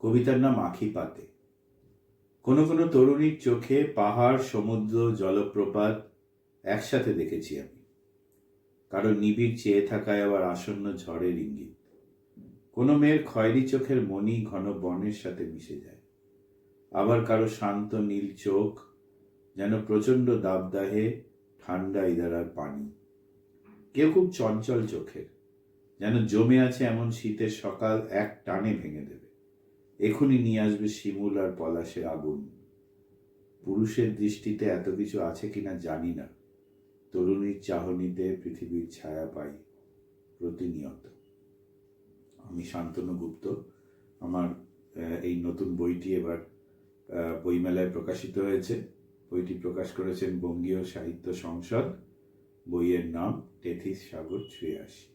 কবিতার নাম আখি পাতে। কোনো কোনো তরুণীর চোখে পাহাড়, সমুদ্র, জলপ্রপাত একসাথে দেখেছি আমি। কারো নিবিড় চেয়ে থাকায় আবার আসন্ন ঝড়ের ইঙ্গিত। কোনো মেয়ের খয়েরি চোখের মণি ঘন বনের সাথে মিশে যায়। আবার কারো শান্ত নীল চোখ যেন প্রচণ্ড দাবদাহে ঠান্ডা ইদারার পানি। কেউ খুব চঞ্চল চোখের, যেন জমে আছে এমন শীতের সকাল এক টানে ভেঙে দেবে, এখনই নিয়ে আসবে শিমুল আর পলাশের আগুন। পুরুষের দৃষ্টিতে এত কিছু আছে কিনা জানি না, তরুণীর চাহনিতে পৃথিবীর ছায়া পাই প্রতিনিয়ত। আমি শান্তনু গুপ্ত। আমার এই নতুন বইটি এবার বইমেলায় প্রকাশিত হয়েছে। বইটি প্রকাশ করেছেন বঙ্গীয় সাহিত্য সংসদ। বইয়ের নাম তেথিস সাগর ছুঁয়ে আসি।